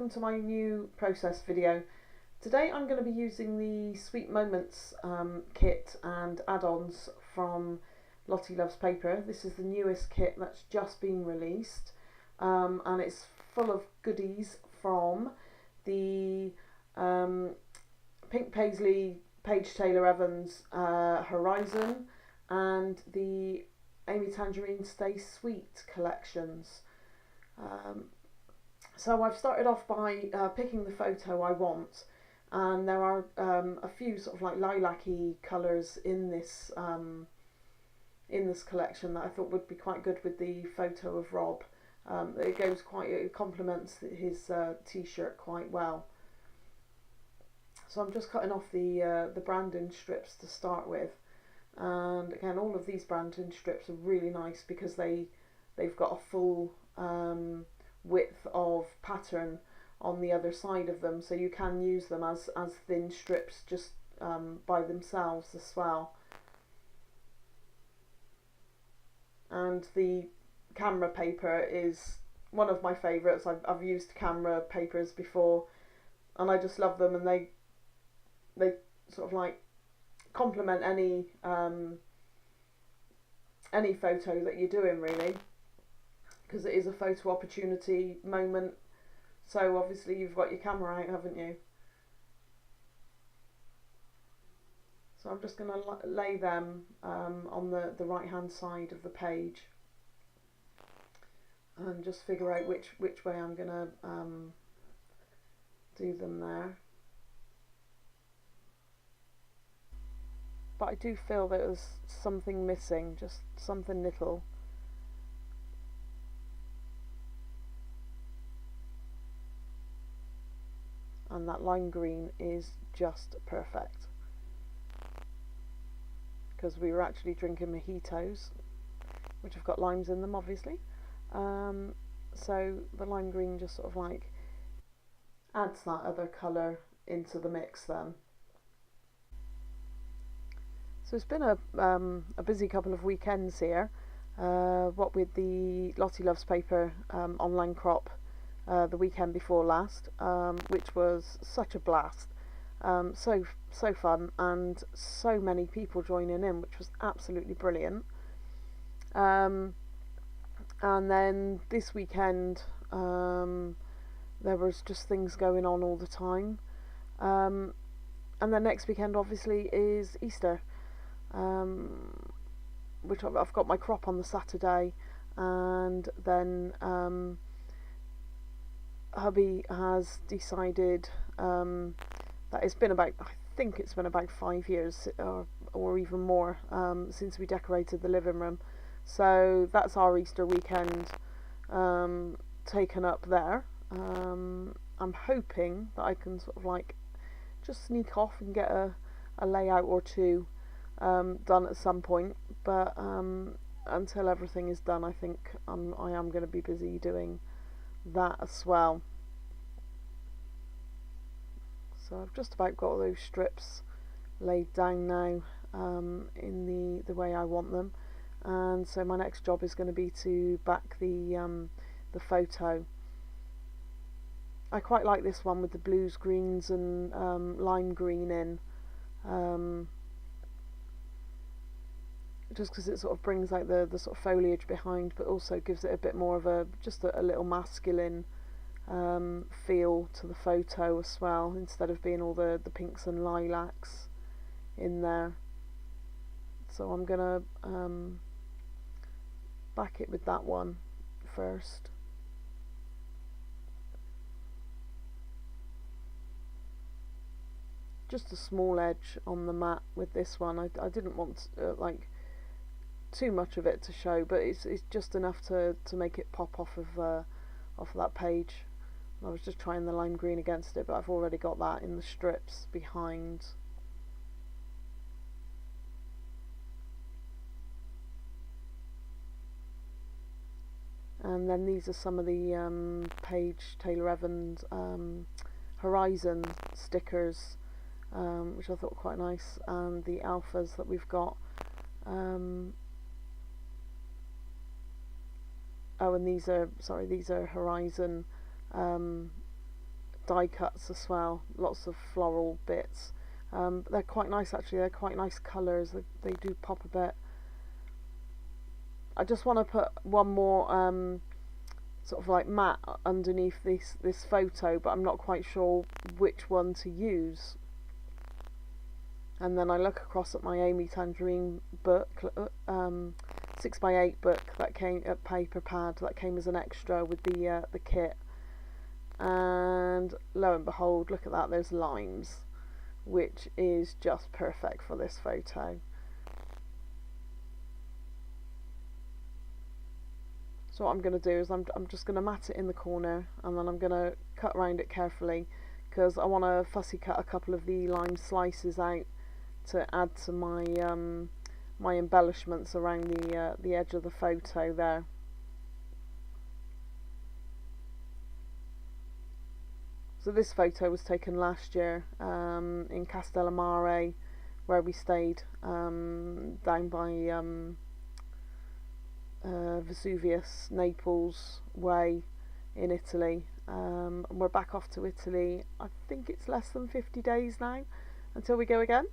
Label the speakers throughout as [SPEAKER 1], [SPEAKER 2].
[SPEAKER 1] welcome to my new process video. Today I'm going to be using the Sweet Moments kit and add-ons from Lottie Loves paper. This is the newest kit that's just been released, and it's full of goodies from the Pink Paisley Paige Taylor Evans Horizon and the Amy Tangerine Stay Sweet collections. So I've started off by picking the photo I want, and there are a few sort of like lilac-y colours in this collection that I thought would be quite good with the photo of Rob. It complements his t-shirt quite well. So I'm just cutting off the branding strips to start with, and again, all of these branding strips are really nice because they've got a full width of pattern on the other side of them, so you can use them as thin strips just by themselves as well. And the camera paper is one of my favourites. I've used camera papers before and I just love them, and they sort of like complement any photo that you're doing, really, because it is a photo opportunity moment. So obviously you've got your camera out, haven't you? So I'm just going to lay them on the right hand side of the page and just figure out which way I'm going to do them there. But I do feel that there's something missing, just something little. And that lime green is just perfect, because we were actually drinking mojitos, which have got limes in them, obviously. So the lime green just sort of like adds that other colour into the mix then. So it's been a busy couple of weekends here, what with the Lottie Loves paper online crop the weekend before last, which was such a blast, so fun, and so many people joining in, which was absolutely brilliant. And then this weekend there was just things going on all the time, and then next weekend obviously is Easter, which I've got my crop on the Saturday, and then hubby has decided that I think it's been about 5 years or even more since we decorated the living room, so that's our Easter weekend taken up there. I'm hoping that I can sort of like just sneak off and get a layout or two done at some point, but until everything is done, I think I am going to be busy doing that as well. So I've just about got all those strips laid down now in the way I want them, and so my next job is going to be to back the photo. I quite like this one with the blues, greens and lime green in, just because it sort of brings out the sort of foliage behind, but also gives it a bit more of a little masculine feel to the photo as well, instead of being all the pinks and lilacs in there. So I'm gonna back it with that one first. Just a small edge on the mat with this one. I didn't want like too much of it to show, but it's just enough to make it pop off of that page. I was just trying the lime green against it, but I've already got that in the strips behind. And then these are some of the Paige Taylor Evans Horizon stickers, which I thought were quite nice, and the alphas that we've got. Oh, and these are Horizon die cuts as well, lots of floral bits. They're quite nice actually, they're quite nice colours, they do pop a bit. I just want to put one more sort of like matte underneath this photo, but I'm not quite sure which one to use. And then I look across at my Amy Tangerine book, 6x8 book that came at paper pad that came as an extra with the kit, and lo and behold, look at that, there's limes, which is just perfect for this photo. So what I'm going to do is I'm just going to mat it in the corner, and then I'm going to cut around it carefully, because I want to fussy cut a couple of the lime slices out to add to my my embellishments around the edge of the photo there. So this photo was taken last year in Castellamare, where we stayed down by Vesuvius, Naples way in Italy. And we're back off to Italy. I think it's less than 50 days now until we go again.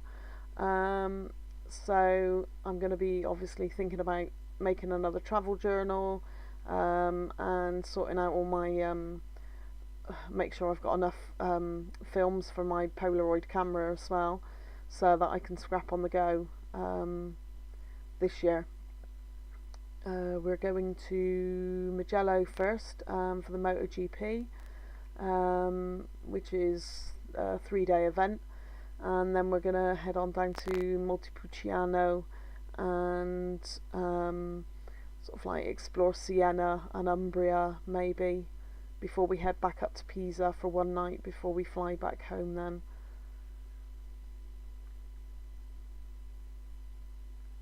[SPEAKER 1] So I'm going to be obviously thinking about making another travel journal, and sorting out all my make sure I've got enough films for my Polaroid camera as well, so that I can scrap on the go this year. We're going to Mugello first for the MotoGP, which is a 3-day event, and then we're going to head on down to Montepulciano and sort of like explore Siena and Umbria maybe, before we head back up to Pisa for one night before we fly back home then.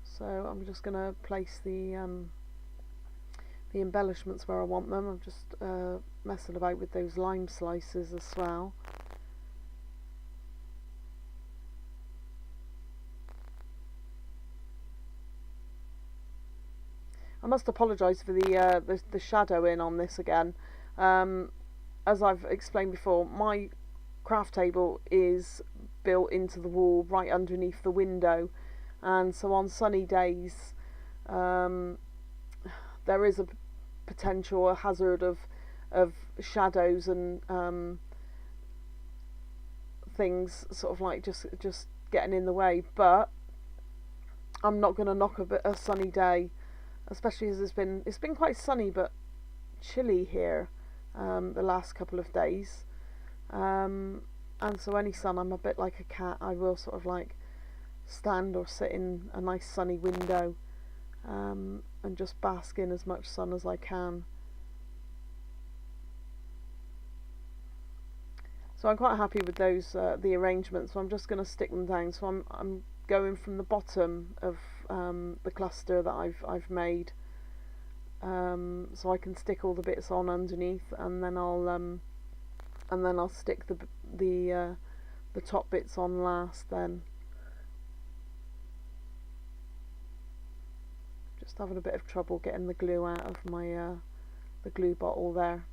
[SPEAKER 1] So I'm just going to place the embellishments where I want them. I'm just messing about with those lime slices as well. I must apologise for the shadow in on this again. As I've explained before, my craft table is built into the wall right underneath the window, and so on sunny days there is a potential, a hazard of shadows and things sort of like just getting in the way, but I'm not going to knock a sunny day, especially as it's been quite sunny but chilly here the last couple of days, and so any sun, I'm a bit like a cat, I will sort of like stand or sit in a nice sunny window and just bask in as much sun as I can. So I'm quite happy with those the arrangements, so I'm just going to stick them down. So I'm going from the bottom of the cluster that I've made, so I can stick all the bits on underneath, and then I'll stick the top bits on last then. Just having a bit of trouble getting the glue out of my the glue bottle there.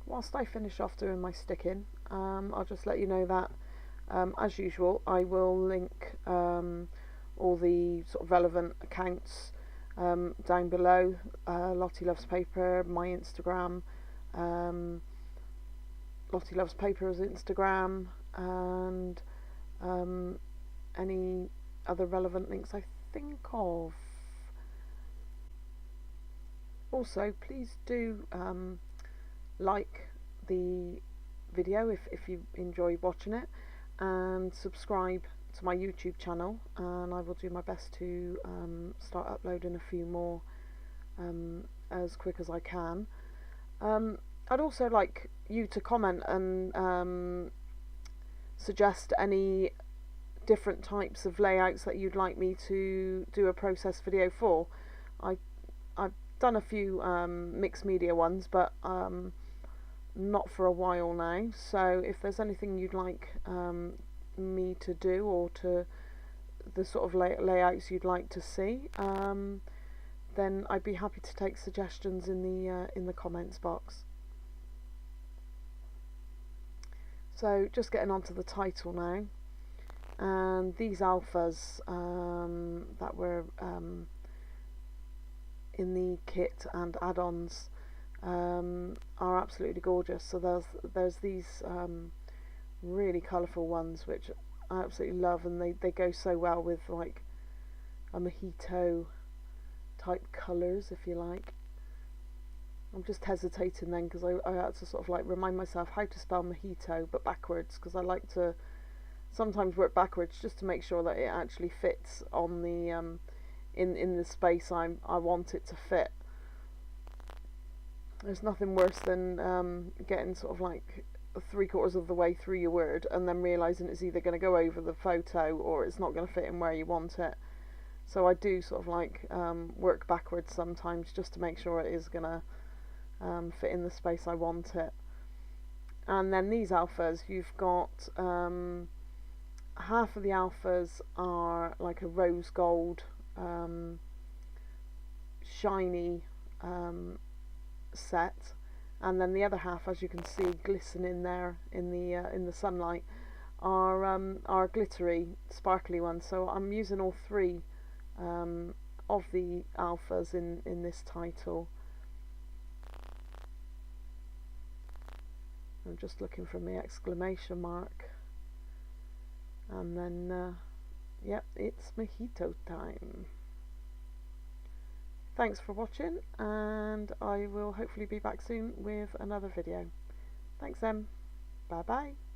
[SPEAKER 1] Whilst I finish off doing my sticking, I'll just let you know that as usual I will link all the sort of relevant accounts down below. Lottie Loves Paper, my Instagram, Lottie Loves Paper's Instagram, and any other relevant links I think of. Also, please do like the video if you enjoy watching it, and subscribe to my YouTube channel, and I will do my best to start uploading a few more as quick as I can. I'd also like you to comment and suggest any different types of layouts that you'd like me to do a process video for. I've done a few mixed media ones, but not for a while now, so if there's anything you'd like me to do, or to the sort of layouts you'd like to see, then then I'd be happy to take suggestions in the comments box. So just getting on to the title now, and these alphas that were in the kit and add-ons are absolutely gorgeous. So there's these really colourful ones which I absolutely love, and they go so well with like a mojito type colours, if you like. I'm just hesitating then because I had to sort of like remind myself how to spell mojito but backwards, because I like to sometimes work backwards just to make sure that it actually fits on the in the space I want it to fit. There's nothing worse than getting sort of like 3/4 of the way through your word and then realising it's either going to go over the photo or it's not going to fit in where you want it. So I do sort of like work backwards sometimes just to make sure it is going to fit in the space I want it. And then these alphas, you've got half of the alphas are like a rose gold shiny set, and then the other half, as you can see glistening there in the sunlight, are glittery sparkly ones. So I'm using all three of the alphas in this title. I'm just looking for my exclamation mark, and then yep, it's mojito time. Thanks for watching, and I will hopefully be back soon with another video. Thanks then. Bye bye.